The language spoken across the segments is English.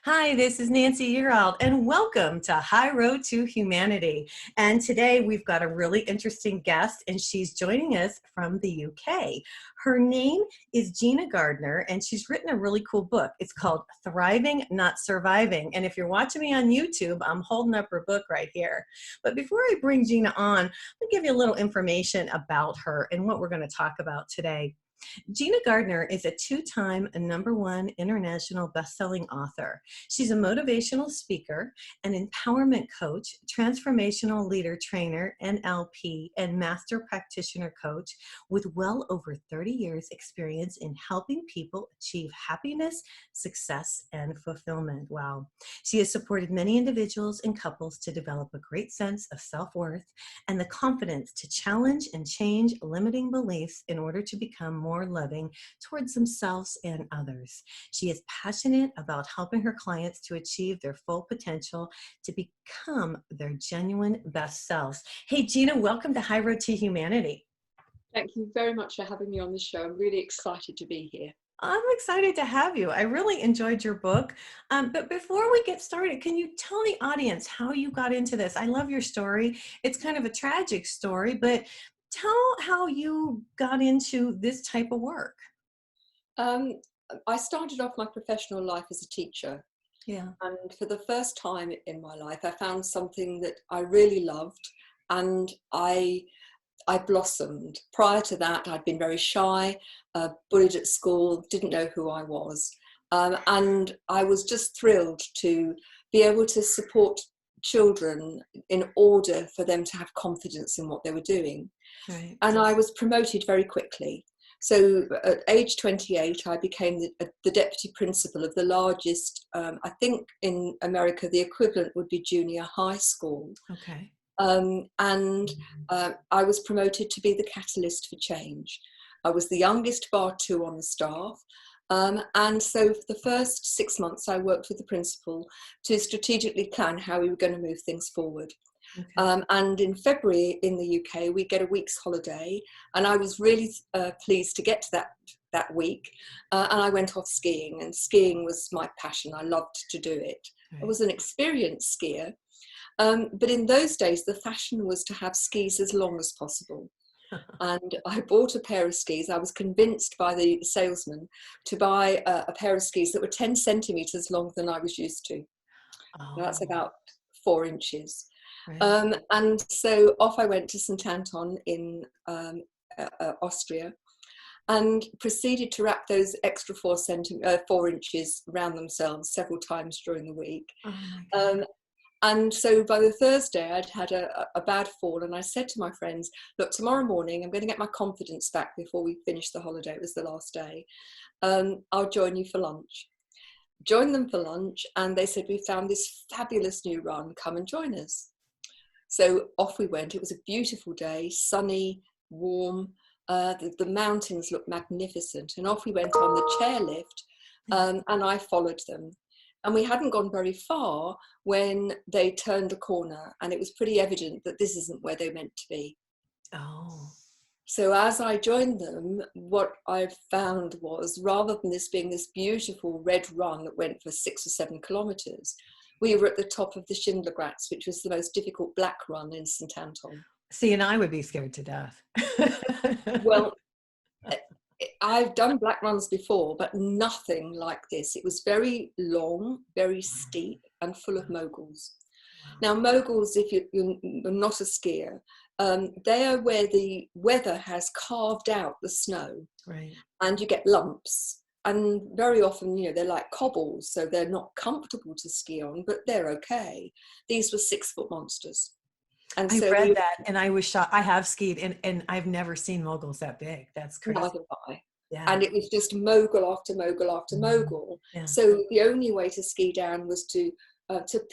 Hi, this is Nancy Yearold, and welcome to High Road to Humanity. And today we've got a really interesting guest, and she's joining us from the UK. Her name is Gina Gardiner, and she's written a really cool book. It's called Thriving, Not Surviving. And if you're watching me on YouTube, I'm holding up her book right here. But before I bring Gina on, I'll give you a little information about her and what we're going to talk about today. Gina Gardiner is a two-time #1 international best-selling author. She's a motivational speaker, an empowerment coach, transformational leader trainer, NLP, and master practitioner coach with well over 30 years experience in helping people achieve happiness, success, and fulfillment. Wow. She has supported many individuals and couples to develop a great sense of self-worth and the confidence to challenge and change limiting beliefs in order to become more loving towards themselves and others. She is passionate about helping her clients to achieve their full potential to become their genuine best selves. Hey, Gina, welcome to High Road to Humanity. Thank you very much for having me on the show. I'm really excited to be here. I'm excited to have you. I really enjoyed your book. But before we get started, can you tell the audience how you got into this? I love your story. It's kind of a tragic story, but tell how you got into this type of work. Um, I started off my professional life as a teacher, Yeah. and for the first time in my life, I found something that I really loved, and I blossomed. Prior to that, I'd been very shy, bullied at school, didn't know who I was, and I was just thrilled to be able to support children in order for them to have confidence in what they were doing. Right. And I was promoted very quickly. So at age 28, I became the deputy principal of the largest, I think in America, the equivalent would be junior high school. Okay. And I was promoted to be the catalyst for change. I was the youngest bar 2 on the staff. And so for the first 6 months, I worked with the principal to strategically plan how we were going to move things forward. Okay. And in February in the UK, we get a week's holiday, and I was really pleased to get to that week. And I went off skiing, and skiing was my passion. I loved to do it. I Right. was an experienced skier, but in those days, the fashion was to have skis as long as possible. And I bought a pair of skis. I was convinced by the salesman to buy a pair of skis that were 10 centimetres longer than I was used to. That's Oh, about 4 inches. right. And so off I went to St Anton in Austria, and proceeded to wrap those extra 4 inches around themselves several times during the week. Oh my God. Um, and so by the Thursday, I'd had a bad fall, and I said to my friends, look, tomorrow morning, I'm going to get my confidence back before we finish the holiday. It was the last day. I'll join you for lunch. Joined them for lunch, and they said, we found this fabulous new run. Come and join us. So off we went. It was a beautiful day, sunny, warm. The mountains looked magnificent. And off we went on the chairlift, and I followed them. And we hadn't gone very far when they turned a corner, and it was pretty evident that this isn't where they meant to be. Oh. So as I joined them, what I found was, rather than this being this beautiful red run that went for 6 or 7 kilometres, we were at the top of the Schindlergratz, which was the most difficult black run in St Anton. See, and I would be scared to death. Well, I've done black runs before, but nothing like this. It was very long, very steep, and full of moguls. Now, moguls, if you're not a skier, they are where the weather has carved out the snow, Right. and you get lumps. And very often, they're like cobbles, so they're not comfortable to ski on, but they're okay. These were 6-foot monsters. And I so read that and I was shocked. I have skied and I've never seen moguls that big. That's crazy. neither have I. Yeah. And it was just mogul after mogul after mogul. Yeah. So the only way to ski down was to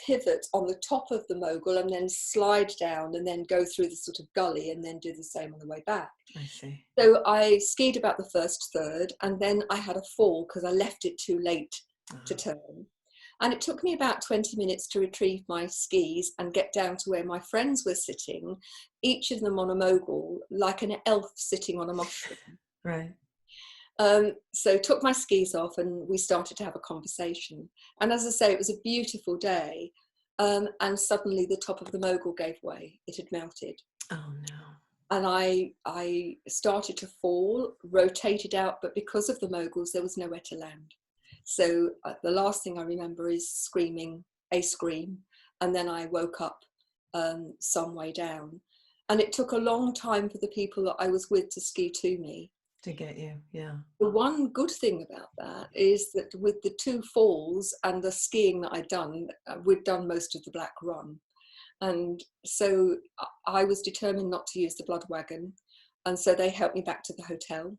pivot on the top of the mogul and then slide down and then go through the sort of gully and then do the same on the way back. I see. So I skied about the first third, and then I had a fall because I left it too late to turn. And it took me about 20 minutes to retrieve my skis and get down to where my friends were sitting, each of them on a mogul, like an elf sitting on a mushroom. Right. So took my skis off and we started to have a conversation. And as I say, it was a beautiful day. And suddenly the top of the mogul gave way. It had melted. Oh no. And I started to fall, rotated out, but because of the moguls, there was nowhere to land. So the last thing I remember is screaming a scream. And then I woke up some way down. And it took a long time for the people that I was with to ski to me. To get you, yeah. The one good thing about that is that with the 2 falls and the skiing that I'd done, we'd done most of the Black Run. And so I was determined not to use the blood wagon. And so they helped me back to the hotel.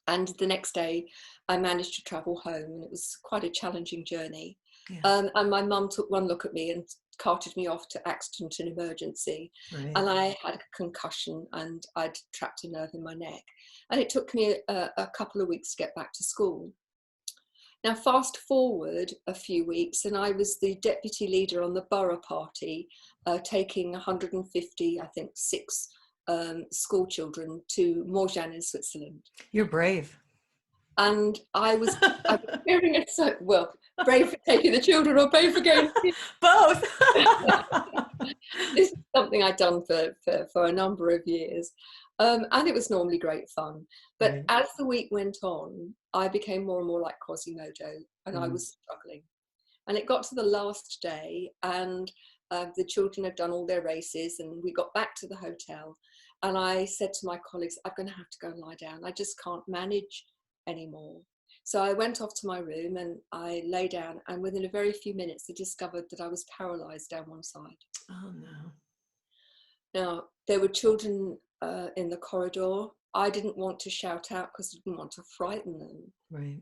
And the next day I managed to travel home, and it was quite a challenging journey. Yeah. And my mum took one look at me and carted me off to accident and emergency. Right. And I had a concussion and I'd trapped a nerve in my neck. And it took me a couple of weeks to get back to school. Now, fast forward a few weeks, and I was the deputy leader on the borough party, taking 150, I think, 6 school children to Morjan in Switzerland. You're brave. And I was hearing it so well, brave for taking the children or brave for going both. This is something I'd done for a number of years, and it was normally great fun. But Right. as the week went on, I became more and more like Quasimodo, and I was struggling. And it got to the last day, and the children had done all their races, and we got back to the hotel. And I said to my colleagues, I'm going to have to go and lie down. I just can't manage anymore. So I went off to my room and I lay down, and within a very few minutes I discovered that I was paralyzed down one side. Oh no. Now, there were children in the corridor. I didn't want to shout out because I didn't want to frighten them. Right.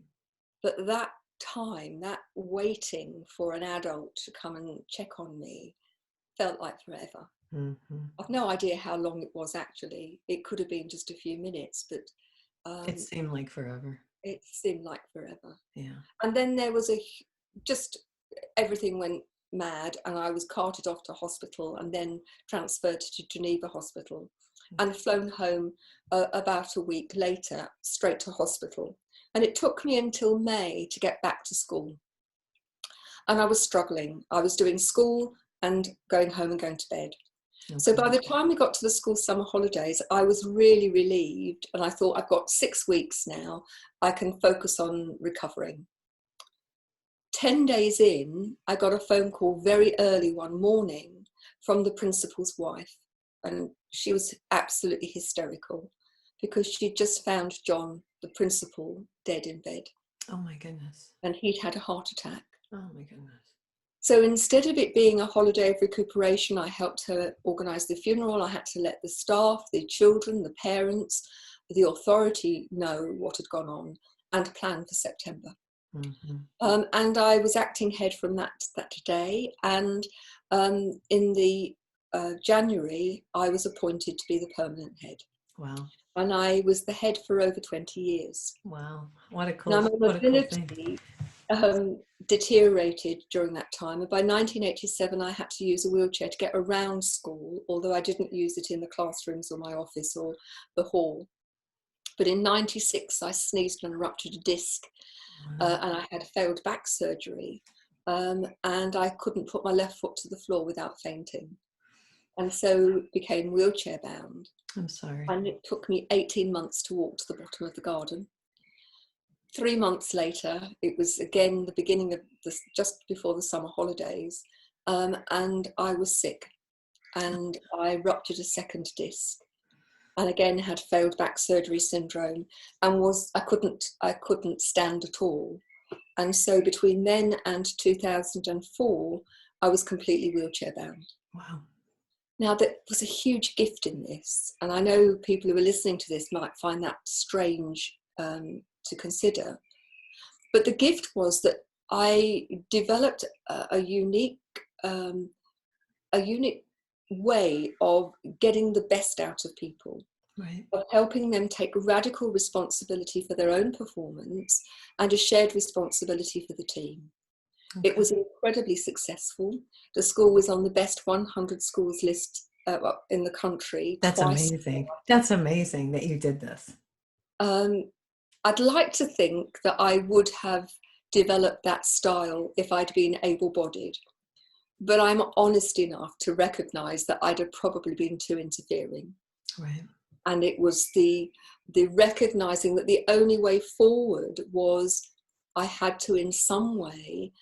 But that time, that waiting for an adult to come and check on me, felt like forever. Mm-hmm. I've no idea how long it was actually. It could have been just a few minutes, but It seemed like forever. it seemed like forever. Yeah. And then there was just everything went mad, and I was carted off to hospital and then transferred to Geneva Hospital and flown home about a week later, straight to hospital. And it took me until May to get back to school. And I was struggling. I was doing school and going home and going to bed. Okay. So by the time we got to the school summer holidays, I was really relieved. And I thought, I've got 6 weeks now. I can focus on recovering. 10 days in, I got a phone call very early one morning from the principal's wife. And she was absolutely hysterical because she'd just found John, the principal, dead in bed. Oh my goodness. And he'd had a heart attack. Oh my goodness. So instead of it being a holiday of recuperation, I helped her organise the funeral. I had to let the staff, the children, the parents, the authority know what had gone on and plan for September. Mm-hmm. And I was acting head from that day. And in the January, I was appointed to be the permanent head. Wow. And I was the head for over 20 years. Wow. What a cool, now, my mobility thing. Deteriorated during that time. And by 1987, I had to use a wheelchair to get around school, although I didn't use it in the classrooms or my office or the hall. But in 96, I sneezed and ruptured a disc. And I had failed back surgery, and I couldn't put my left foot to the floor without fainting, and so became wheelchair bound. I'm sorry. And it took me 18 months to walk to the bottom of the garden. 3 months later, it was again the beginning of just before the summer holidays, and I was sick, and I ruptured a second disc. And again had failed back surgery syndrome, and I couldn't stand at all. And so between then and 2004, I was completely wheelchair bound. Wow. Now there was a huge gift in this, and I know people who are listening to this might find that strange to consider. But the gift was that I developed a unique way of getting the best out of people, right, of helping them take radical responsibility for their own performance and a shared responsibility for the team. Okay. It was incredibly successful. The school was on the best 100 schools list in the country. That's amazing. That's amazing that you did this. I'd like to think that I would have developed that style if I'd been able-bodied. But I'm honest enough to recognize that I'd have probably been too interfering. Right. And it was the recognizing that the only way forward was I had to, in some way,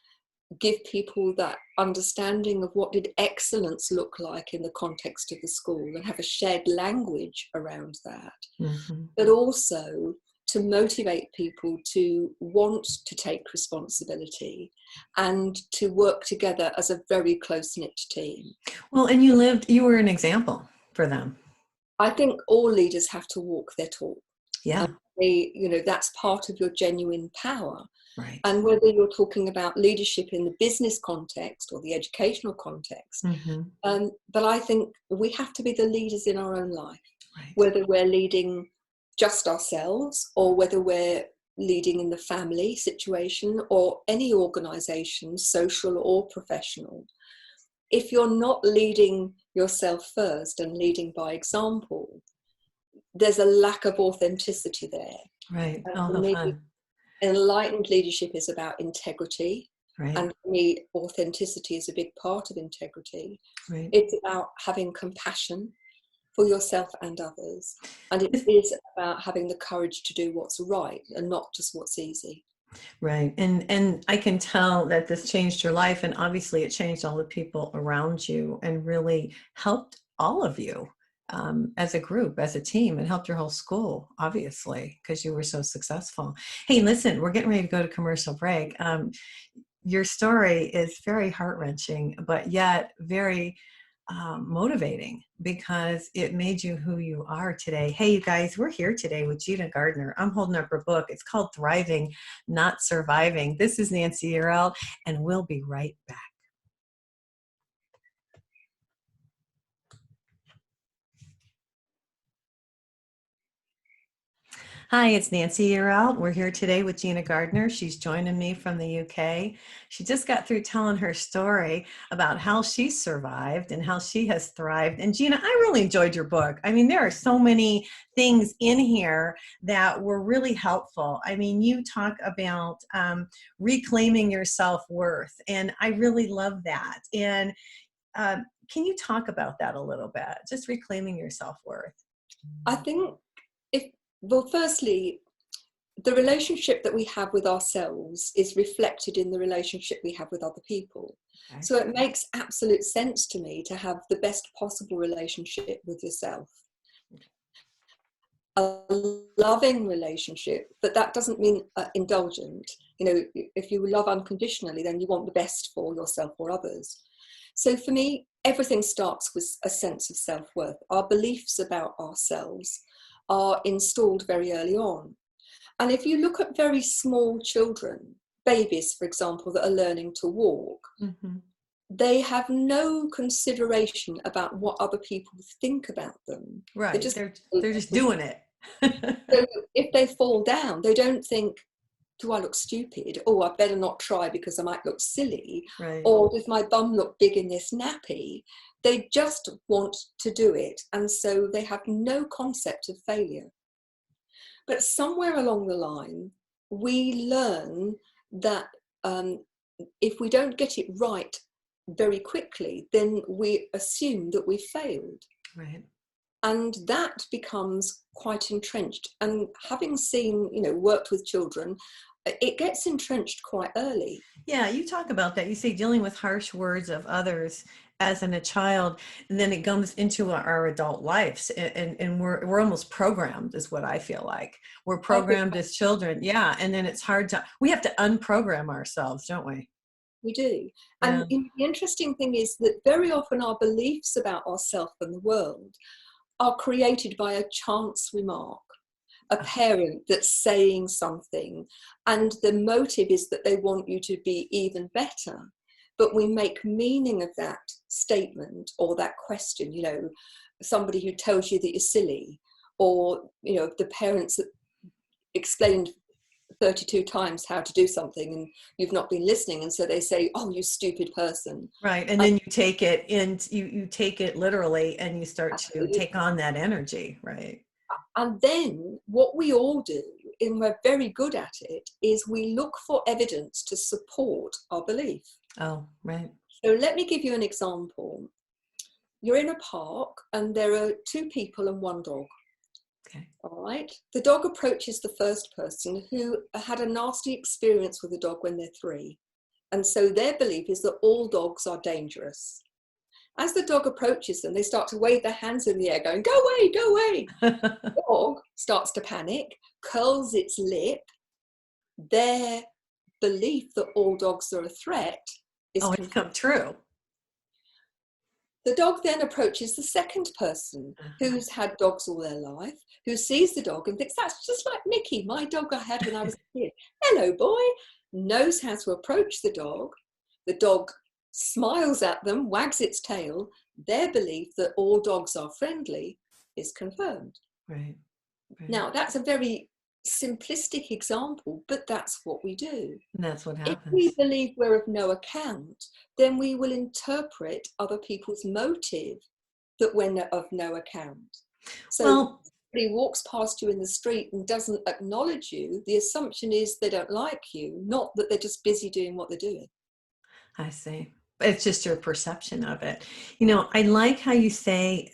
give people that understanding of what did excellence look like in the context of the school and have a shared language around that. Mm-hmm. But also to motivate people to want to take responsibility and to work together as a very close-knit team. Well, and you were an example for them. I think all leaders have to walk their talk. Yeah. That's part of your genuine power. Right. And whether you're talking about leadership in the business context or the educational context, Mm-hmm. but I think we have to be the leaders in our own life, Right. whether we're leading just ourselves or whether we're leading in the family situation or any organization, social or professional. If you're not leading yourself first and leading by example, there's a lack of authenticity there. Right. And Oh, for how me, fun. enlightened leadership is about integrity. Right. And for me, authenticity is a big part of integrity. Right. It's about having compassion for yourself and others. And it is about having the courage to do what's right and not just what's easy. Right. And I can tell that this changed your life, and obviously it changed all the people around you and really helped all of you as a group, as a team, and helped your whole school, obviously, because you were so successful. Hey, listen, we're getting ready to go to commercial break. Your story is very heart-wrenching, but yet very motivating because it made you who you are today. Hey, you guys, we're here today with Gina Gardiner. I'm holding up her book. It's called Thriving, Not Surviving. This is Nancy Earl, and we'll be right back. Hi, it's Nancy Earl. We're here today with Gina Gardiner. She's joining me from the UK. She just got through telling her story about how she survived and how she has thrived. And Gina, I really enjoyed your book. I mean, there are so many things in here that were really helpful. I mean, you talk about reclaiming your self-worth, and I really love that. And can you talk about that a little bit? Just reclaiming your self-worth. I think well, firstly, the relationship that we have with ourselves is reflected in the relationship we have with other people. Okay. So it makes absolute sense to me to have the best possible relationship with yourself. A loving relationship, but that doesn't mean indulgent. If you love unconditionally, then you want the best for yourself or others. So for me, everything starts with a sense of self-worth. Our beliefs about ourselves are installed very early on. And if you look at very small children, babies, for example, that are learning to walk, Mm-hmm. they have no consideration about what other people think about them. Right. They're just doing it. So if they fall down, they don't think, do I look stupid? Oh, I better not try because I might look silly. Right. Or does my bum look big in this nappy? They just want to do it. And so they have no concept of failure. But somewhere along the line, we learn that if we don't get it right very quickly, then we assume that we failed. Right. And that becomes quite entrenched. And having seen, worked with children, it gets entrenched quite early. Yeah, you talk about that. You say dealing with harsh words of others as a child, and then it comes into our adult lives, and we're almost programmed, is what I feel like. We're programmed as children, yeah, and then we have to unprogram ourselves, don't we? We do. Yeah. And the interesting thing is that very often our beliefs about ourselves and the world are created by a chance remark, a parent that's saying something, and the motive is that they want you to be even better. But we make meaning of that statement or that question, somebody who tells you that you're silly, or, the parents that explained 32 times how to do something and you've not been listening, and so they say, oh, you stupid person. Right. And then you take it, and you take it literally, and you start to take on that energy. Right. And then what we all do and we're very good at it, is we look for evidence to support our belief. Oh, right. So let me give you an example. You're in a park and there are two people and one dog. Okay. All right. The dog approaches the first person who had a nasty experience with the dog when they're 3. And so their belief is that all dogs are dangerous. As the dog approaches them, they start to wave their hands in the air going, go away, go away. The dog starts to panic, curls its lip. Their belief that all dogs are a threat is Oh, it's come true. The dog then approaches the second person who's had dogs all their life, who sees the dog and thinks, that's just like Mickey, my dog I had when I was a kid. Hello, boy. Knows how to approach the dog. The dog smiles at them, wags its tail. Their belief that all dogs are friendly is confirmed. Right. Right. Now, that's a very simplistic example, but that's what we do. And that's what If we happens. believe we're of no account, then we will interpret other people's motive that we're of no account. So Well, if somebody walks past you in the street and doesn't acknowledge you, the assumption is they don't like you, not that they're just busy doing what they're doing. I see. It's just your perception of it. You know, I like how you say,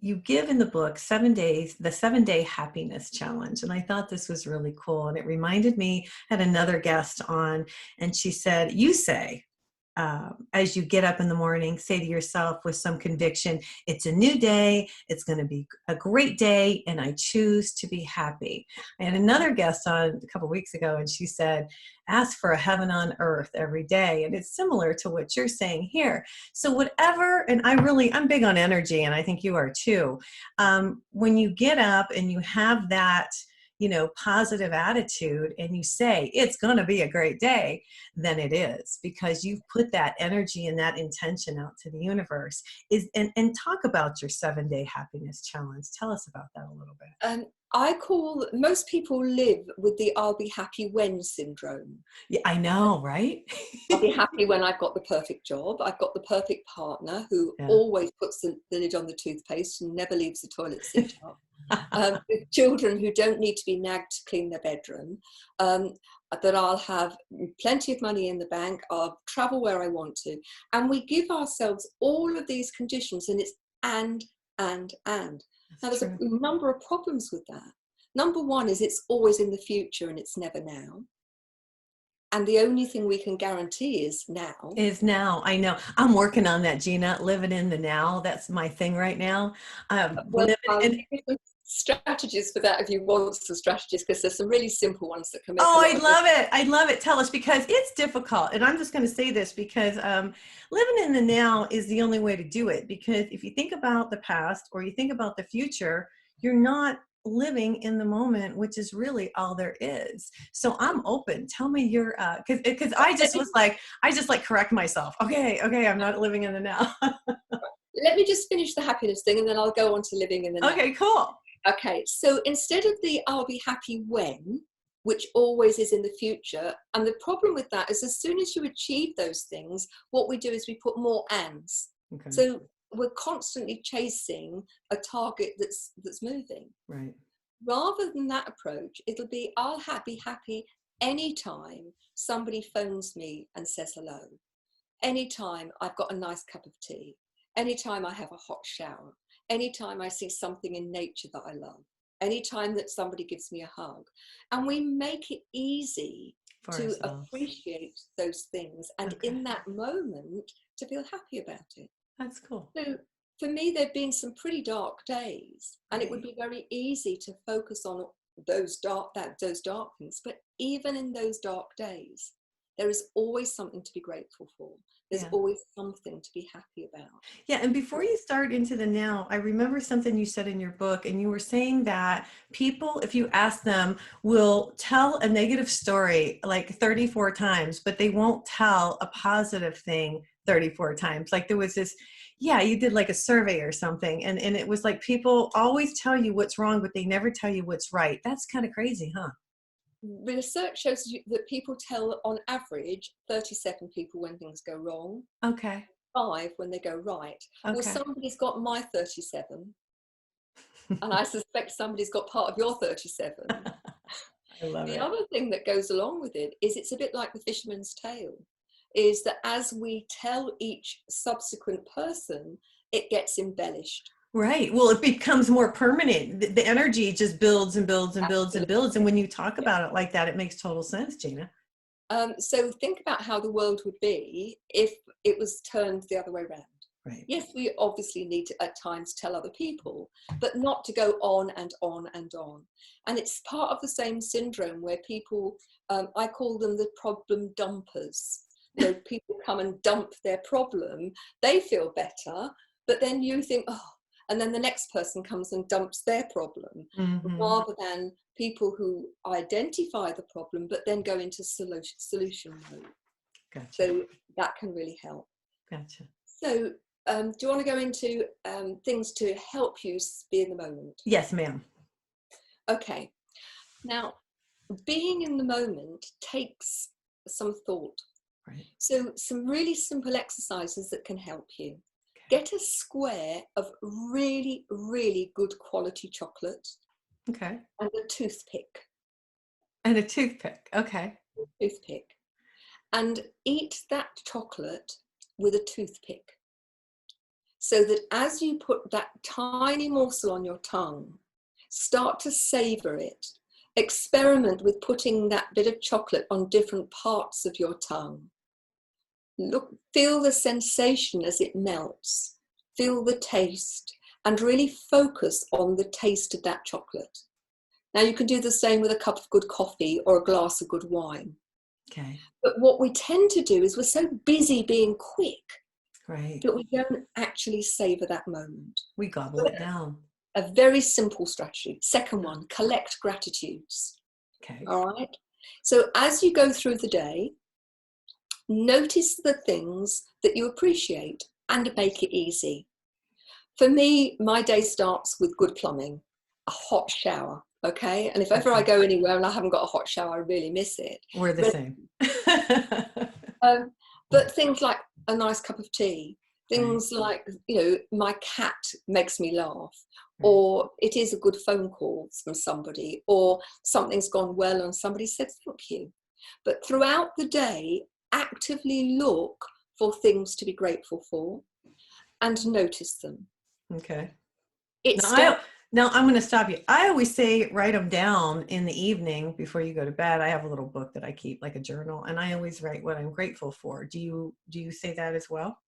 you give in the book 7 days, the 7-day happiness challenge. And I thought this was really cool. And it reminded me, I had another guest on, and she said, you say, as you get up in the morning, say to yourself with some conviction, it's a new day, it's going to be a great day, and I choose to be happy. I had another guest on a couple of weeks ago, and she said, ask for a heaven on earth every day. And it's similar to what you're saying here. So whatever, and I'm big on energy, and I think you are too. When you get up and you have that, positive attitude and you say, it's going to be a great day, then it is, because you've put that energy and that intention out to the universe. And talk about your 7-day happiness challenge. Tell us about that a little bit. Most people live with the I'll be happy when syndrome. Yeah, I know, right? I'll be happy when I've got the perfect job. I've got the perfect partner who Yeah. always puts the lid on the toothpaste and never leaves the toilet seat up. With children who don't need to be nagged to clean their bedroom. That I'll have plenty of money in the bank. I'll travel where I want to. And we give ourselves all of these conditions, and it's and. Now, there's a number of problems with that. Number one is it's always in the future and it's never now. And the only thing we can guarantee is now. Is now. I know. I'm working on that, Gina. Living in the now. That's my thing right now. Well, strategies for that if you want some strategies, because there's some really simple ones that can make I'd love it. I'd love it. Tell us, because it's difficult. And I'm just going to say this because living in the now is the only way to do it. Because if you think about the past or you think about the future, you're not living in the moment, which is really all there is. So I'm open. Tell me your, because I just correct myself. Okay, I'm not living in the now. Let me just finish the happiness thing and then I'll go on to living in the now. Okay, cool. Okay, so instead of the I'll be happy when, which always is in the future, and the problem with that is as soon as you achieve those things, what we do is we put more ands. Okay. So we're constantly chasing a target that's moving. Right. Rather than that approach, it'll be I'll be happy anytime somebody phones me and says hello, anytime I've got a nice cup of tea, anytime I have a hot shower, anytime I see something in nature that I love, anytime that somebody gives me a hug. And we make it easy to appreciate those things and in that moment to feel happy about it. That's cool. So for me, there have been some pretty dark days, and it would be very easy to focus on those dark things. But even in those dark days, there is always something to be grateful for. There's always something to be happy about. Yeah. And before you start into the now, I remember something you said in your book, and you were saying that people, if you ask them, will tell a negative story like 34 times, but they won't tell a positive thing 34 times. Like there was this, you did like a survey or something. And it was like people always tell you what's wrong, but they never tell you what's right. That's kind of crazy, huh? Research shows that people tell on average 37 people when things go wrong. Okay. 5 when they go right. Okay. Well, somebody's got my 37 and I suspect somebody's got part of your 37. I love The it. other thing that goes along with it is it's a bit like the fisherman's tale, is that as we tell each subsequent person, it gets embellished. Right. Well, it becomes more permanent. The energy just builds and builds and builds and builds. And Absolutely. when you talk Yeah. about it like that, it makes total sense, Gina. So think about how the world would be if it was turned the other way around. Right. Yes, we obviously need to at times tell other people, but not to go on and on and on. And it's part of the same syndrome where people, I call them the problem dumpers. You know, people come and dump their problem, they feel better, but then you think, oh, and then the next person comes and dumps their problem, Mm-hmm. rather than people who identify the problem, but then go into solution mode. Gotcha. So that can really help. Gotcha. So do you want to go into things to help you be in the moment? Yes, ma'am. Okay. Now, being in the moment takes some thought. Right. So some really simple exercises that can help you. Okay. Get a square of really, really good quality chocolate Okay. and a toothpick. And a toothpick. Okay. Toothpick. And eat that chocolate with a toothpick. So that as you put that tiny morsel on your tongue, start to savor it. Experiment with putting that bit of chocolate on different parts of your tongue. Look, feel the sensation as it melts. Feel the taste and really focus on the taste of that chocolate. Now you can do the same with a cup of good coffee or a glass of good wine. Okay. But what we tend to do is we're so busy being quick Right. that we don't actually savor that moment. We gobble it down. A very simple strategy. Second one, collect gratitudes. Okay. All right. So as you go through the day, notice the things that you appreciate and make it easy. For me, my day starts with good plumbing, a hot shower. Okay. And if ever I Okay. go anywhere and I haven't got a hot shower, I really miss it. We're the But, same. um, but things like a nice cup of tea, Right. things like, you know, my cat makes me laugh, Right. or it is a good phone call from somebody, or something's gone well and somebody said thank you. But throughout the day, actively look for things to be grateful for and notice them. Okay. It Now, starts. now I'm going to stop you. I always say write them down in the evening before you go to bed. I have a little book that I keep, like a journal, and I always write what I'm grateful for. Do you say that as well?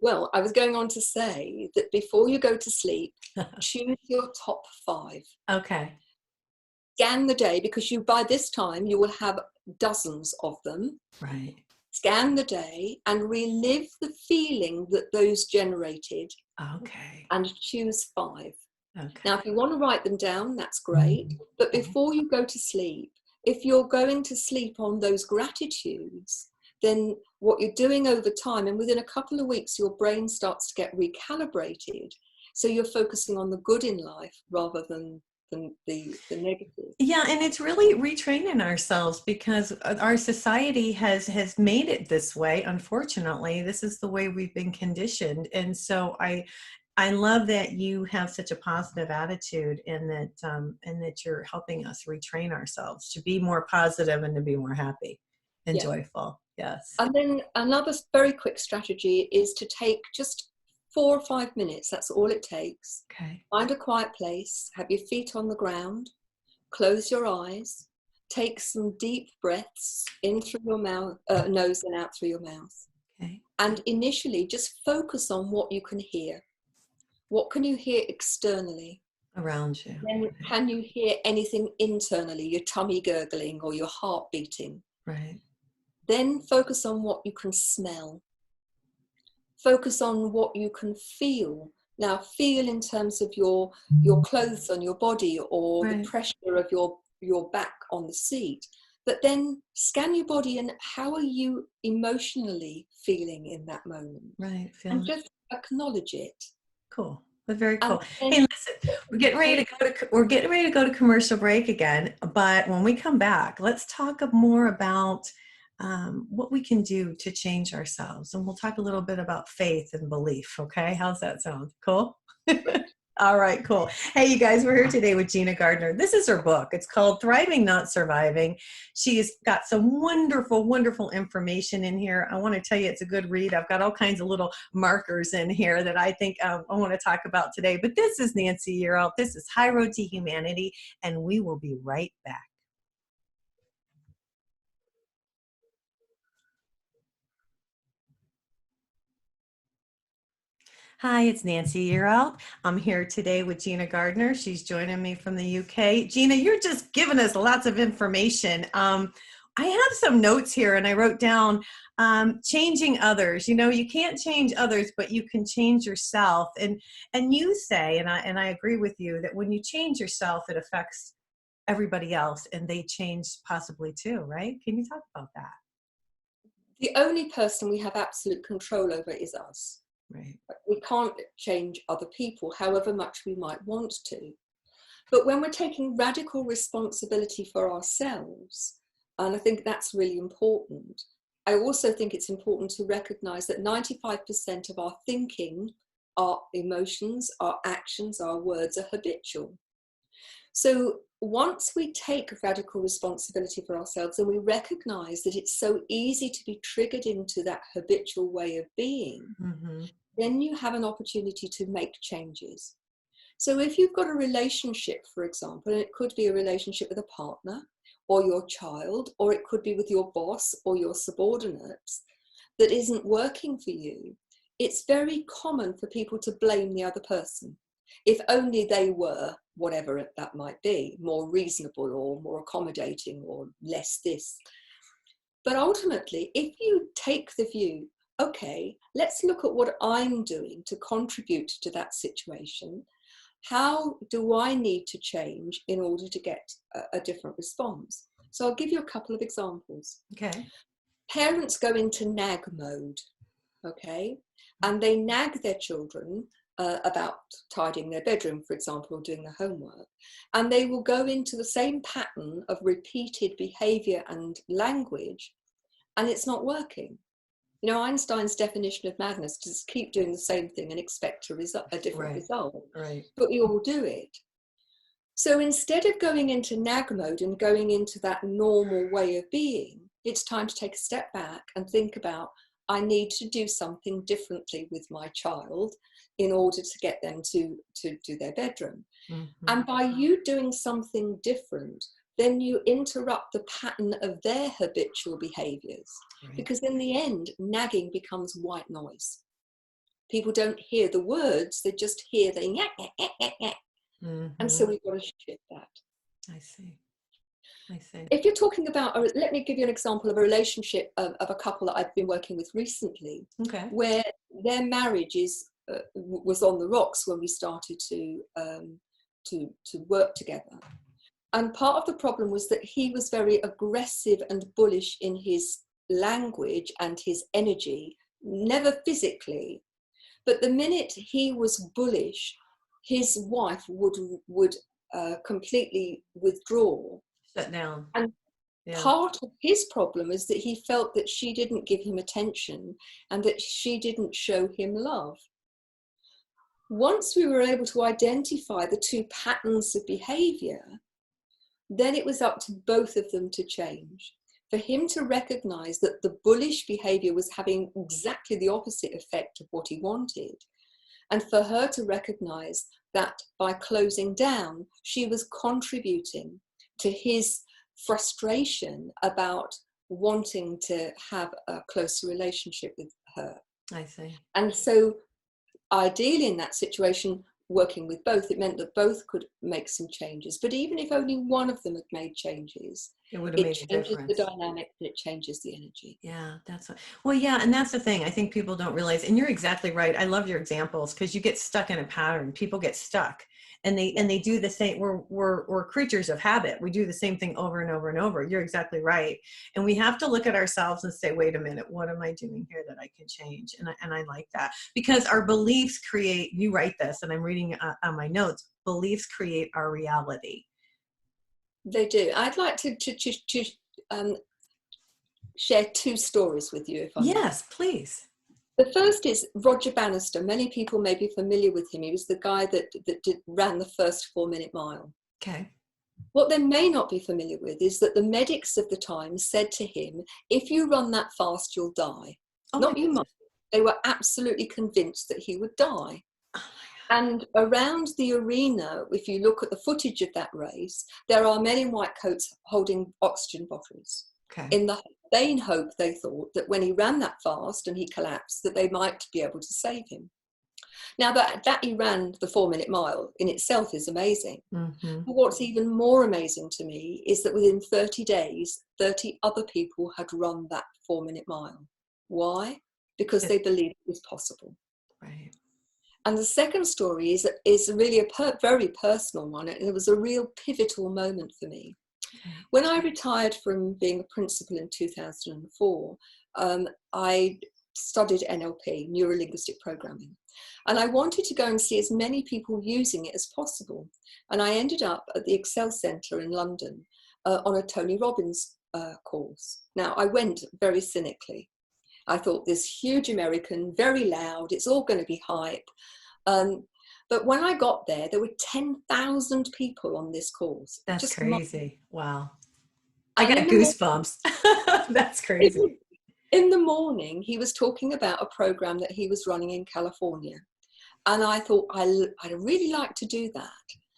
Well, I was going on to say that before you go to sleep, choose your top 5. Okay. Scan the day, because you by this time you will have dozens of them. Right. Scan the day and relive the feeling that those generated Okay. and choose 5. Now, if Okay. you want to write them down, that's great. But Okay. before you go to sleep, if you're going to sleep on those gratitudes, then what you're doing over time, and within a couple of weeks, your brain starts to get recalibrated. So you're focusing on the good in life rather than the negative. Yeah, and it's really retraining ourselves because our society has made it this way. Unfortunately, this is the way we've been conditioned, and so I love that you have such a positive attitude, and that you're helping us retrain ourselves to be more positive and to be more happy and Yeah. joyful. Yes. And then another very quick strategy is to take just 4 or 5 minutes. That's all it takes. Okay. Find a quiet place, have your feet on the ground, close your eyes, take some deep breaths in through your mouth, nose and out through your mouth. Okay. And initially just focus on what you can hear. What can you hear externally? Around you. Then can you hear anything internally, your tummy gurgling or your heart beating? Right. Then focus on what you can smell. Focus on what you can feel. Now feel in terms of your clothes on your body or the Right. pressure of your back on the seat. But then scan your body and how are you emotionally feeling in that moment? Right. And Feeling just acknowledge it. cool. But very And cool. Hey, then listen, we're getting ready to go to commercial break again. But when we come back, let's talk more about what we can do to change ourselves, and we'll talk a little bit about faith and belief. Okay, how's that sound? Cool. All right, cool. Hey, you guys, we're here today with Gina Gardiner. This is her book. It's called Thriving, Not Surviving. She's got some wonderful, wonderful information in here. I want to tell you it's a good read. I've got all kinds of little markers in here that I think I want to talk about today. But this is Nancy Yearout. This is High Road to Humanity, and we will be right back. Hi, it's Nancy Yearout. I'm here today with Gina Gardiner. She's joining me from the UK. Gina, you're just giving us lots of information. I have some notes here and I wrote down changing others. You know, you can't change others, but you can change yourself. And you say, and I agree with you, that when you change yourself, it affects everybody else and they change possibly too, right? Can you talk about that? The only person we have absolute control over is us. Right. We can't change other people, however much we might want to. But when we're taking radical responsibility for ourselves, and I think that's really important, I also think it's important to recognize that 95% of our thinking, our emotions, our actions, our words are habitual. So once we take radical responsibility for ourselves and we recognize that it's so easy to be triggered into that habitual way of being, Mm-hmm. then you have an opportunity to make changes. So if you've got a relationship, for example, and it could be a relationship with a partner or your child, or it could be with your boss or your subordinates that isn't working for you, it's very common for people to blame the other person. If only they were, whatever that might be, more reasonable or more accommodating or less this. But ultimately, if you take the view, okay, let's look at what I'm doing to contribute to that situation. How do I need to change in order to get a different response? So I'll give you a couple of examples. Okay. Parents go into nag mode, okay? And they nag their children about tidying their bedroom, for example, or doing their homework. And they will go into the same pattern of repeated behavior and language, and it's not working. You know, Einstein's definition of madness is to keep doing the same thing and expect a different result. Right. But we all do it. So instead of going into nag mode and going into that normal way of being, it's time to take a step back and think about, I need to do something differently with my child in order to get them to do their bedroom. Mm-hmm. And by you doing something different, then you interrupt the pattern of their habitual behaviors. Right. Because in the end, nagging becomes white noise. People don't hear the words, they just hear the yak, yak, yak, yak, yak. Mm-hmm. And so we've got to shift that. I see. I see. If you're talking about, let me give you an example of a relationship of a couple that I've been working with recently, Okay. where their marriage was on the rocks when we started to work together. And part of the problem was that he was very aggressive and bullish in his language and his energy, never physically. But the minute he was bullish, his wife would completely withdraw. Shut down. And part of his problem is that he felt that she didn't give him attention and that she didn't show him love. Once we were able to identify the two patterns of behavior, then it was up to both of them to change. For him to recognize that the bullish behavior was having exactly the opposite effect of what he wanted. And for her to recognize that by closing down, she was contributing to his frustration about wanting to have a closer relationship with her. I see. And so ideally in that situation, working with both, it meant that both could make some changes. But even if only one of them had made changes, it would have made a changes difference. the dynamic, and it changes the energy. Yeah, that's what, well, yeah, and that's the thing. I think people don't realize, and you're exactly right. I love your examples because you get stuck in a pattern. People get stuck, and they do the same. We're creatures of habit. We do the same thing over and over and over. You're exactly right, and we have to look at ourselves and say, wait a minute, what am I doing here that I can change? And I like that because our beliefs create. You write this, and I'm reading on my notes. Beliefs create our reality. They do. I'd like to share two stories with you, if I may. Yes, please. The first is Roger Bannister. Many people may be familiar with him. He was the guy that ran the first 4-minute mile. Okay. What they may not be familiar with is that the medics of the time said to him, if you run that fast, you'll die. Oh, Not you might. They were absolutely convinced that he would die. oh And around the arena, if you look at the footage of that race, there are men in white coats holding oxygen bottles. okay. In the vain hope, they thought that when he ran that fast and he collapsed, that they might be able to save him. Now, that he ran the 4-minute mile in itself is amazing. Mm-hmm. But what's even more amazing to me is that within 30 days, 30 other people had run that 4-minute mile. Why? Because they believed it was possible. Right. And the second story is really a very personal one. And it was a real pivotal moment for me. When I retired from being a principal in 2004, I studied NLP, Neuro-Linguistic Programming. And I wanted to go and see as many people using it as possible. And I ended up at the Excel Centre in London on a Tony Robbins course. Now, I went very cynically. I thought, this huge American, very loud, it's all going to be hype. But when I got there, there were 10,000 people on this course. That's just crazy. Wow. I got goosebumps. That's crazy. In the morning, he was talking about a program that he was running in California. And I thought, I'd really like to do that.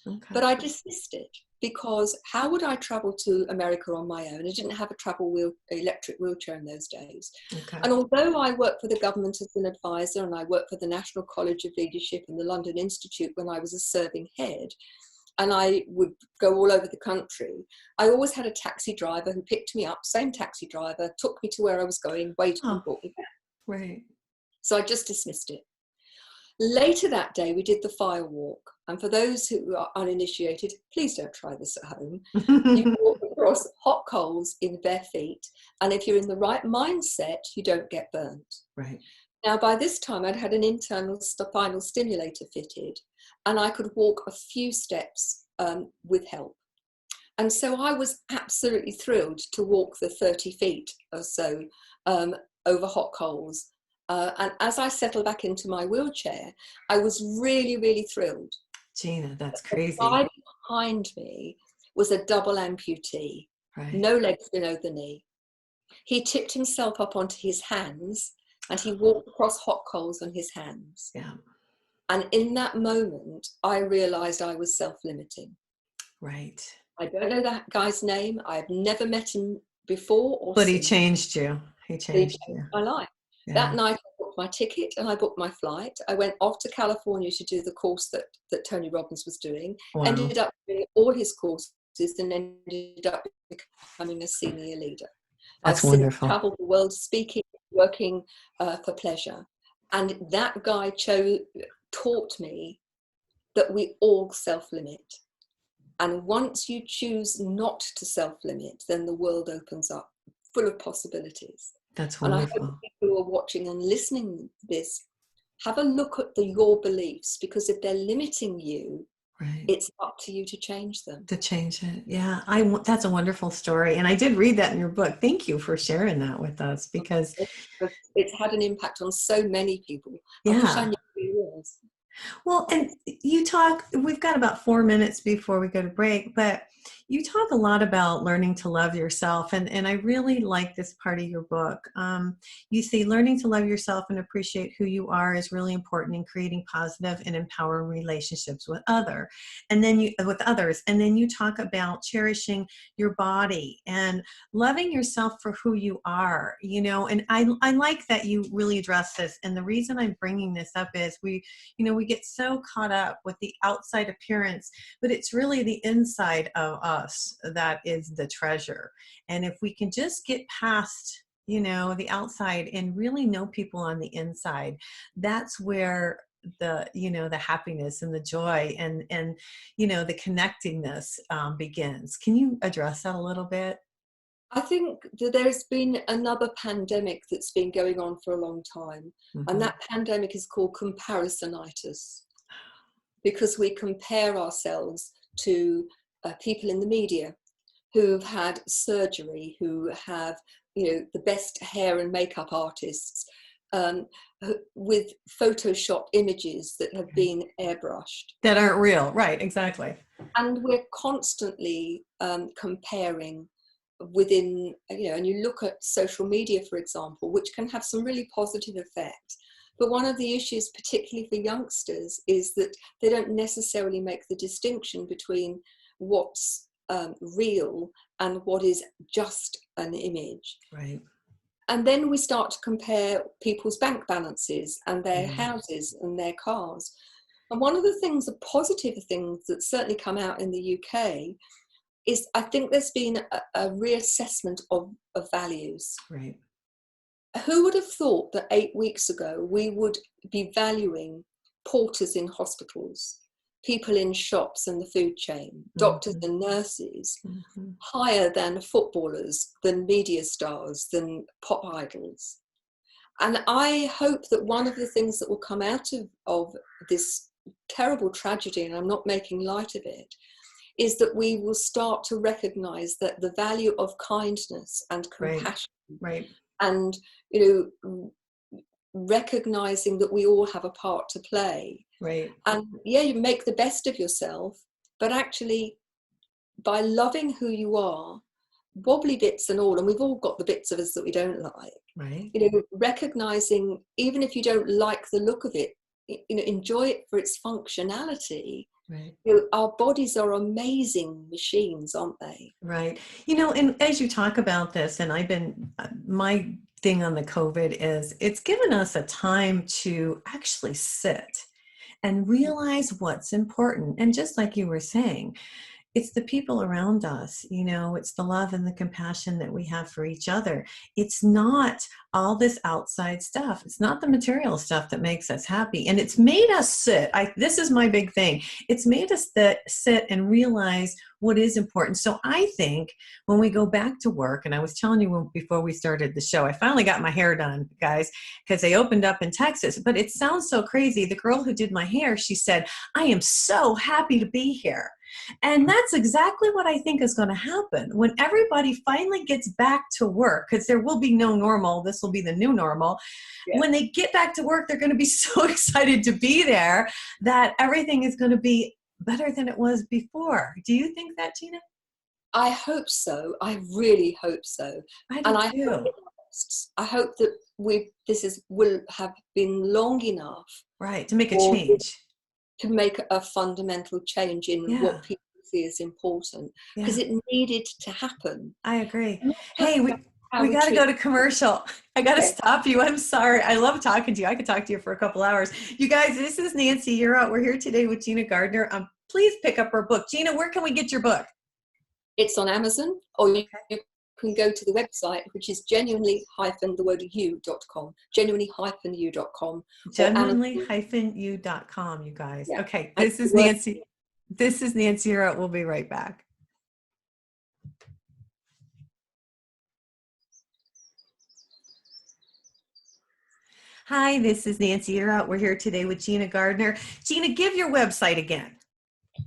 Okay. But I dismissed it because how would I travel to America on my own? I didn't have a electric wheelchair in those days. Okay. And although I worked for the government as an advisor and I worked for the National College of Leadership and the London Institute when I was a serving head, and I would go all over the country, I always had a taxi driver who picked me up, same taxi driver, took me to where I was going, waited and brought me back. Right. So I just dismissed it. Later that day, we did the fire walk. And for those who are uninitiated, please don't try this at home. You walk across hot coals in bare feet. And if you're in the right mindset, you don't get burnt. Right. Now, by this time, I'd had an internal spinal stimulator fitted, and I could walk a few steps with help. And so I was absolutely thrilled to walk the 30 feet or so over hot coals. And as I settled back into my wheelchair, I was really, really thrilled. Gina, that's crazy. The guy behind me was a double amputee, right. No legs below the knee. He tipped himself up onto his hands and he walked across hot coals on his hands. Yeah. And in that moment, I realized I was self-limiting. Right. I don't know that guy's name. I've never met him before or But since. he changed you. He changed my life. Yeah. That night I booked my ticket and I booked my flight. I went off to California to do the course that Tony Robbins was doing. Wow. Ended up doing all his courses and ended up becoming a senior leader. That's wonderful. I've traveled the world speaking, working for pleasure. And that guy taught me that we all self-limit. And once you choose not to self-limit, then the world opens up full of possibilities. That's wonderful. And I hope people who are watching and listening to this have a look at your beliefs, because if they're limiting you, right, it's up to you to change them. To change it. Yeah, that's a wonderful story. And I did read that in your book. Thank you for sharing that with us, because it's had an impact on so many people. Yeah. I wish I knew who it was. Well, and we've got about 4 minutes before we go to break, but you talk a lot about learning to love yourself. And I really like this part of your book. You say learning to love yourself and appreciate who you are is really important in creating positive and empowering relationships with others. And then you talk about cherishing your body and loving yourself for who you are, and I like that you really address this. And the reason I'm bringing this up is we get so caught up with the outside appearance, but it's really the inside of us that is the treasure. And if we can just get past, the outside and really know people on the inside, that's where the happiness and the joy and the connectingness begins. Can you address that a little bit? I think that there's been another pandemic that's been going on for a long time. Mm-hmm. And that pandemic is called comparisonitis, because we compare ourselves to people in the media who've had surgery, who have, the best hair and makeup artists, um, with Photoshop images that have Okay. been airbrushed. That aren't real. Right, exactly. And we're constantly comparing within, and you look at social media, for example, which can have some really positive effects. But one of the issues, particularly for youngsters, is that they don't necessarily make the distinction between what's real and what is just an image. Right. And then we start to compare people's bank balances and their Mm. houses and their cars. And one of the things, the positive things that certainly come out in the UK is I think there's been a reassessment of values. Right. Who would have thought that 8 weeks ago we would be valuing porters in hospitals, people in shops and the food chain, doctors Mm-hmm. and nurses, Mm-hmm. higher than footballers, than media stars, than pop idols? And I hope that one of the things that will come out of this terrible tragedy, and I'm not making light of it, is that we will start to recognize that the value of kindness and Right. compassion, Right. and recognizing that we all have a part to play. Right. And yeah, you make the best of yourself, but actually by loving who you are, wobbly bits and all, and we've all got the bits of us that we don't like, Right. recognizing, even if you don't like the look of it, enjoy it for its functionality. Right. Our bodies are amazing machines, aren't they? Right. And as you talk about this, and my thing on the COVID is it's given us a time to actually sit and realize what's important. And just like you were saying, it's the people around us, it's the love and the compassion that we have for each other. It's not all this outside stuff. It's not the material stuff that makes us happy. And it's made us sit. This is my big thing. It's made us sit and realize what is important. So I think when we go back to work, and I was telling you before we started the show, I finally got my hair done, guys, because they opened up in Texas. But it sounds so crazy. The girl who did my hair, she said, "I am so happy to be here." And that's exactly what I think is going to happen when everybody finally gets back to work, because there will be no normal. This will be the new normal. Yeah. When they get back to work, they're going to be so excited to be there that everything is going to be better than it was before. Do you think that, Gina? I hope so. I really hope so. I do And I hope too. it lasts. I hope that will have been long enough Right. To make a for change. to make a fundamental change in Yeah. what people see as important, because Yeah. it needed to happen. I agree. Not Hey, just about how we we got to treat. go to commercial. I got to Okay, stop you. I'm sorry. I love talking to you. I could talk to you for a couple hours. You guys, this is Nancy. You're out. We're here today with Gina Gardiner. Please pick up her book. Gina, where can we get your book? it's on Amazon, or you Okay. can go to the website, which is genuinely-the-word-you.com, genuinely-you.com, or Amazon. Genuinely-u.com, you guys. Yeah, Okay. and This the is word. Nancy. This is Nancy. You're out. We'll be right back. Hi, this is Nancy. You're out. We're here today with Gina Gardiner. Gina, give your website again.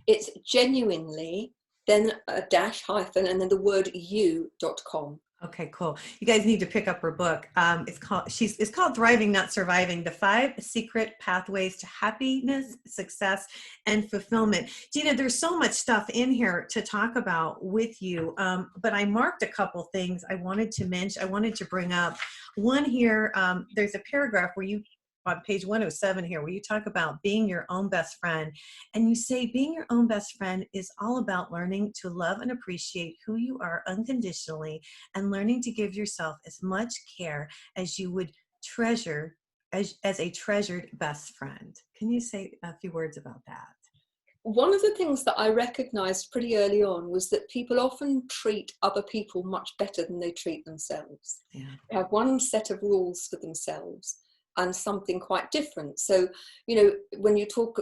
It's genuinely, then a dash hyphen, and then the word you.com. Okay, cool. You guys need to pick up her book. It's called Thriving, Not Surviving: The 5 Secret Pathways to Happiness, Success, and Fulfillment. Gina, there's so much stuff in here to talk about with you, but I marked a couple things I wanted to mention. I wanted to bring up one here. There's a paragraph where you, on page 107 here, where you talk about being your own best friend. And you say being your own best friend is all about learning to love and appreciate who you are unconditionally, and learning to give yourself as much care as you would treasure as a treasured best friend. Can you say a few words about that? One of the things that I recognized pretty early on was that people often treat other people much better than they treat themselves. Yeah. They have one set of rules for themselves and something quite different. So, when you talk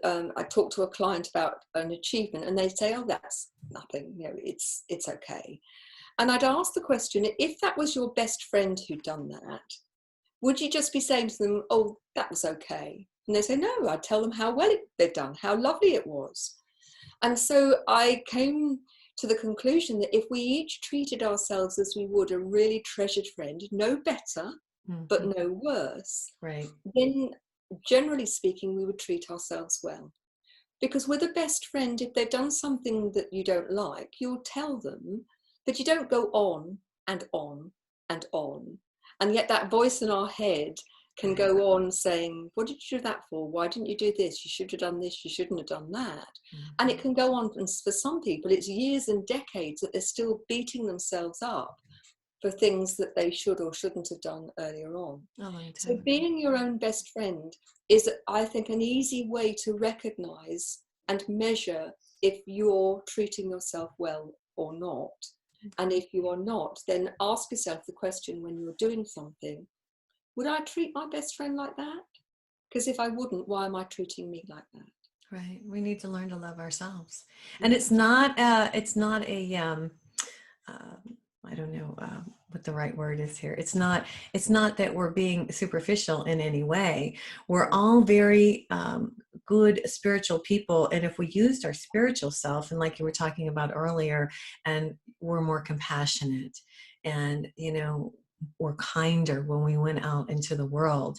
I talk to a client about an achievement, and they say, "Oh, that's nothing. It's okay." And I'd ask the question: if that was your best friend who'd done that, would you just be saying to them, "Oh, that was okay"? And they say, "No." I'd tell them how well they'd done, how lovely it was. And so I came to the conclusion that if we each treated ourselves as we would a really treasured friend, no better, but Mhm. no worse, Right. then generally speaking, we would treat ourselves well. Because with a best friend, if they've done something that you don't like, you'll tell them, but you don't go on and on and on. And yet that voice in our head can Right. go on saying, what did you do that for? Why didn't you do this? You should have done this. You shouldn't have done that. And it Mhm. can go on. And for some people, it's years and decades that they're still beating themselves up for things that they should or shouldn't have done earlier on. A long So time ago. being your own best friend is, I think, an easy way to recognize and measure if you're treating yourself well or not. And if you are not, then ask yourself the question when you're doing something, would I treat my best friend like that? Because if I wouldn't, why am I treating me like that? Right. We need to learn to love ourselves. And Yeah. it's not a, uh, I don't know what the right word is here. It's not that we're being superficial in any way. We're all very good spiritual people. And if we used our spiritual self, and like you were talking about earlier, and we're more compassionate and, we're kinder when we went out into the world,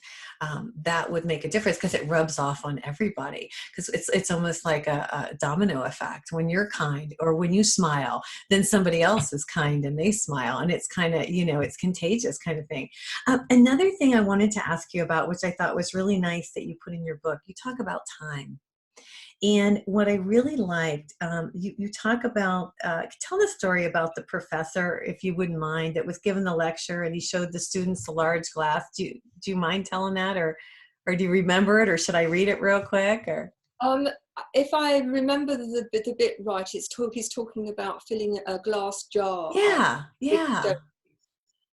that would make a difference because it rubs off on everybody. Because it's almost like a domino effect. When you're kind or when you smile, then somebody else is kind and they smile, and it's kind of, it's contagious kind of thing. Another thing I wanted to ask you about, which I thought was really nice that you put in your book, you talk about time. And what I really liked, you talk about, tell the story about the professor, if you wouldn't mind, that was given the lecture and he showed the students the large glass. Do you mind telling that, or do you remember it, or should I read it real quick? Or Um, if I remember the bit right, he's talking about filling a glass jar up yeah, with stone. yeah,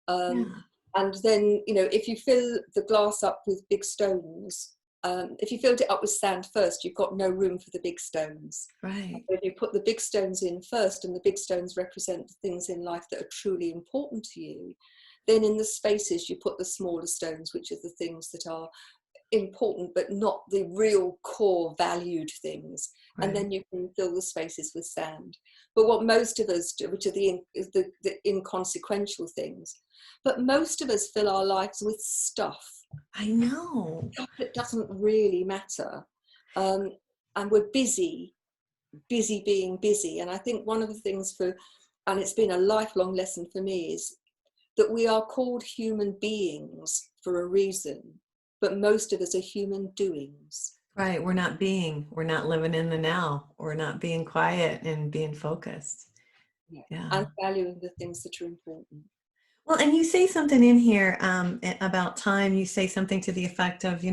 Um, yeah, and then, if you fill the glass up with big stones, if you filled it up with sand first, you've got no room for the big stones. right, But if you put the big stones in first, and the big stones represent the things in life that are truly important to you, then in the spaces you put the smaller stones, which are the things that are important but not the real core valued things, and right. then you can fill the spaces with sand. But what most of us do, which are the inconsequential things, but most of us fill our lives with stuff I know. that doesn't really matter. um, and we're busy being busy. And I think one of the things and it's been a lifelong lesson for me, is that we are called human beings for a reason, but most of us are human doings. Right. We're not living in the now. We're not being quiet and being focused. Yeah. Yeah. And valuing the things that are important. Well, and you say something in here about time. You say something to the effect of,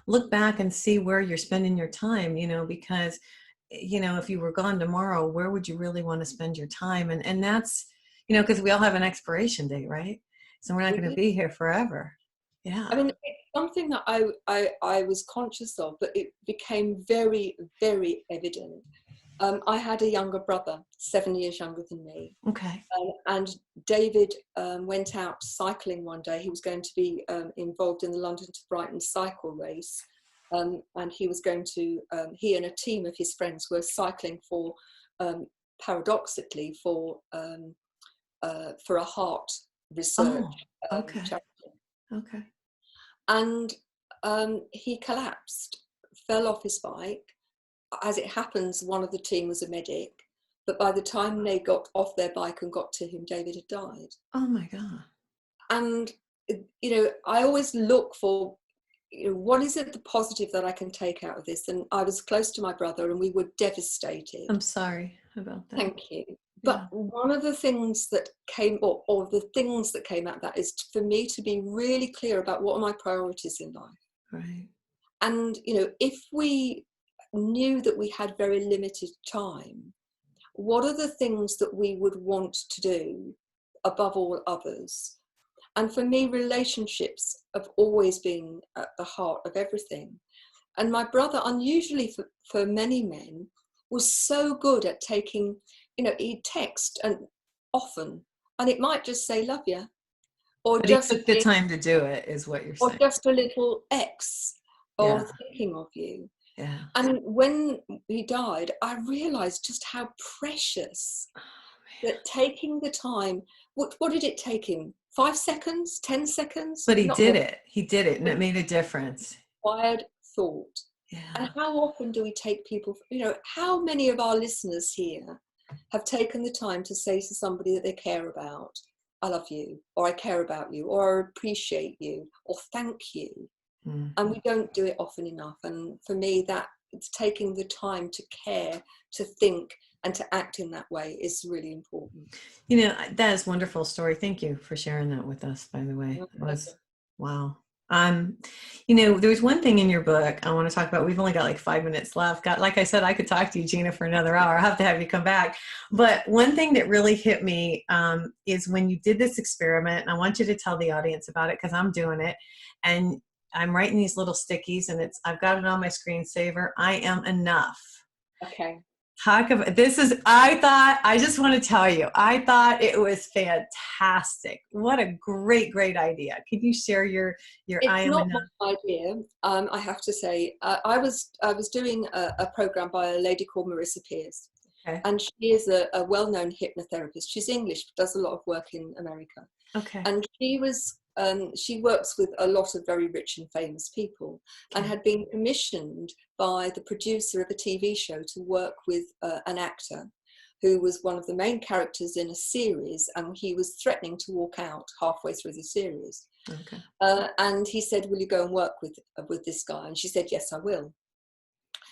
look back and see where you're spending your time, because, if you were gone tomorrow, where would you really want to spend your time? And that's, because we all have an expiration date, right? So we're not We going to do. be here forever. I Yeah. mean, it's something that I was conscious of, but it became very, very evident. I had a younger brother, 7 years younger than me. Okay. And David went out cycling one day. He was going to be involved in the London to Brighton cycle race. And he was going to, he and a team of his friends were cycling for, paradoxically, for a heart research Oh, okay. charity. Okay. And he collapsed, fell off his bike. As it happens, one of the team was a medic, but by the time they got off their bike and got to him, David had died. Oh my God. And I always look for, what is it the positive that I can take out of this? And I was close to my brother, and we were devastated. I'm sorry about that. Thank you. Yeah. But one of the things that came, or the things that came out of that, is for me to be really clear about what are my priorities in life. Right. And if we knew that we had very limited time, what are the things that we would want to do above all others? And for me, relationships have always been at the heart of everything. And my brother, unusually for many men, was so good at taking, he'd text and often, and it might just say, love you, or But he just took the time to do it, is what you're or saying. just a little X, Yeah. or thinking of you. Yeah. And when he died, I realized just how precious Oh, that taking the time, what did it take him? 5 seconds, 10 seconds, But he not did more. it. He did it, and it made a difference. Required thought. Yeah. And how often do we take people, how many of our listeners here have taken the time to say to somebody that they care about, I love you, or I care about you, or I appreciate you, or thank you. And we don't do it often enough. And for me, that it's taking the time to care, to think, and to act in that way is really important. That is a wonderful story. Thank you for sharing that with us, by the way. It was, wow. There's one thing in your book I want to talk about. We've only got like 5 minutes left. Like I said, I could talk to you, Gina, for another hour. I'll have to have you come back. But one thing that really hit me is when you did this experiment, and I want you to tell the audience about it because I'm doing it. And I'm writing these little stickies, and I've got it on my screensaver. I am enough. Okay. I just want to tell you, I thought it was fantastic. What a great idea. Can you share your I It's am not enough? my idea, I have to say. I was doing a program by a lady called Marissa Pearce. Okay. And she is a well-known hypnotherapist. She's English, but does a lot of work in America. Okay. And she works with a lot of very rich and famous people, and had been commissioned by the producer of a TV show to work with an actor who was one of the main characters in a series, and he was threatening to walk out halfway through the series. Okay. And he said, will you go and work with this guy? And she said, yes, I will.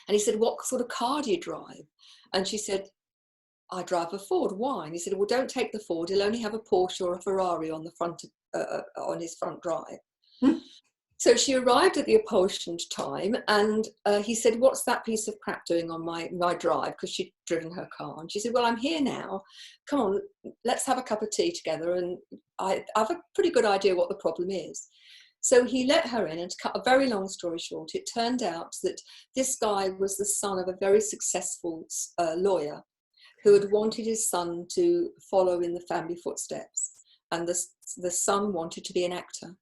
And he said, what sort of car do you drive? And she said, I drive a Ford. Why? And he said, well, don't take the Ford. He'll only have a Porsche or a Ferrari on the front on his front drive. So she arrived at the apportioned time, and he said, what's that piece of crap doing on my drive? Because she'd driven her car. And she said, well, I'm here now. Come on, let's have a cup of tea together. And I have a pretty good idea what the problem is. So he let her in, and to cut a very long story short, it turned out that this guy was the son of a very successful lawyer who had wanted his son to follow in the family footsteps. And the son wanted to be an actor.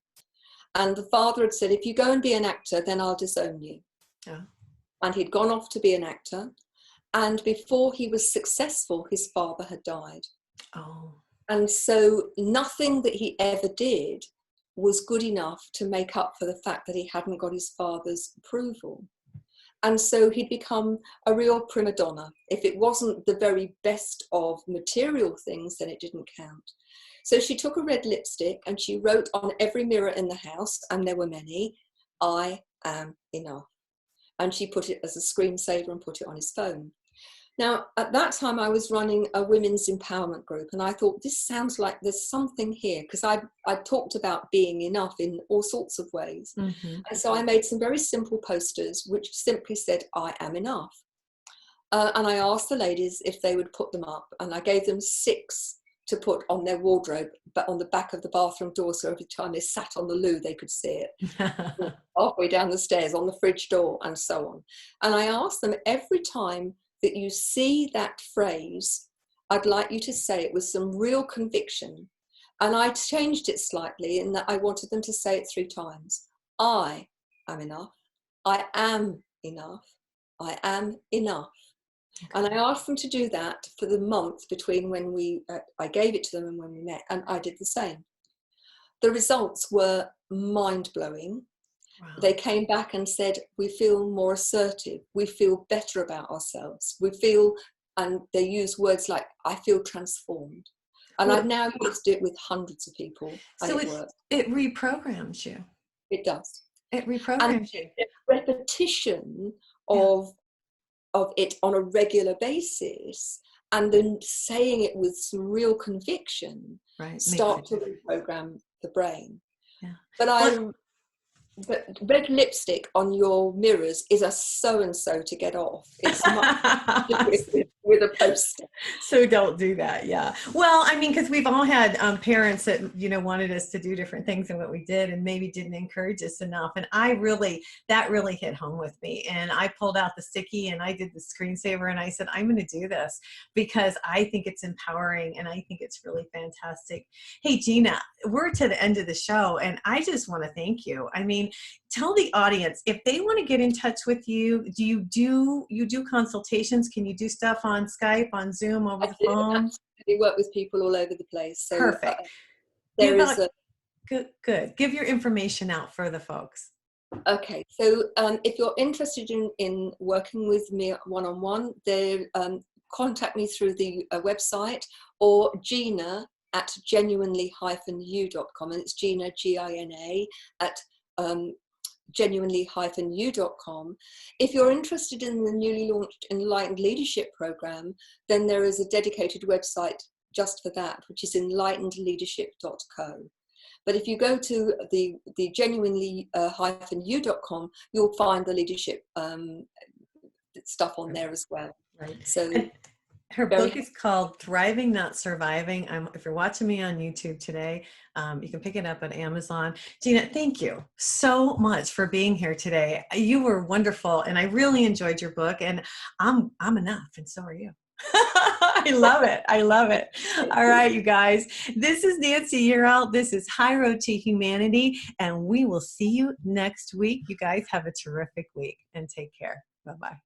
And the father had said, if you go and be an actor, then I'll disown you. Yeah. And he'd gone off to be an actor. And before he was successful, his father had died. Oh. And so nothing that he ever did was good enough to make up for the fact that he hadn't got his father's approval. And so he'd become a real prima donna. If it wasn't the very best of material things, then it didn't count. So she took a red lipstick and she wrote on every mirror in the house, and there were many, I am enough. And she put it as a screensaver and put it on his phone. Now, at that time, I was running a women's empowerment group, and I thought, this sounds like there's something here, because I talked about being enough in all sorts of ways. Mm-hmm. And so I made some very simple posters, which simply said, I am enough. And I asked the ladies if they would put them up, and I gave them 6 to put on their wardrobe, but on the back of the bathroom door, so every time they sat on the loo, they could see it. Halfway down the stairs, on the fridge door, and so on. And I asked them, every time that you see that phrase, I'd like you to say it with some real conviction. And I changed it slightly in that I wanted them to say it 3 times. I am enough. I am enough. I am enough. And I asked them to do that for the month between when I gave it to them and when we met, and I did the same. The results were mind-blowing. Wow. They came back and said, we feel more assertive, we feel better about ourselves, we feel, and they use words like, I feel transformed. And I've now used it with hundreds of people. So it reprograms you. It does. It reprograms you. Repetition of it on a regular basis, and then saying it with some real conviction, start to reprogram the brain. Yeah. But red lipstick on your mirrors is a so-and-so to get off. It's much with a poster. So don't do that. Yeah. Well, I mean, because we've all had parents that, wanted us to do different things than what we did and maybe didn't encourage us enough. And that really hit home with me. And I pulled out the sticky and I did the screensaver and I said, I'm going to do this because I think it's empowering and I think it's really fantastic. Hey, Gina, we're to the end of the show and I just want to thank you. I mean, tell the audience if they want to get in touch with you. Do you do consultations? Can you do stuff on Skype, on Zoom, over the phone? I work with people all over the place. So, perfect. There is a Good. Give your information out for the folks. Okay, so if you're interested in working with me one-on-one, contact me through the website, or Gina at genuinely-u.com, and it's Gina, Gina, at genuinely-u.com. If you're interested in the newly launched Enlightened Leadership Program, then there is a dedicated website just for that, which is enlightenedleadership.co. But if you go to the genuinely-u.com, you'll find the leadership stuff on there as well. Right. So and her book is called Thriving, Not Surviving. If you're watching me on YouTube today, you can pick it up on Amazon. Gina, thank you so much for being here today. You were wonderful, and I really enjoyed your book. And I'm enough, and so are you. I love it. I love it. All right, you guys. This is Nancy Yearout. This is High Road to Humanity, and we will see you next week. You guys have a terrific week, and take care. Bye-bye.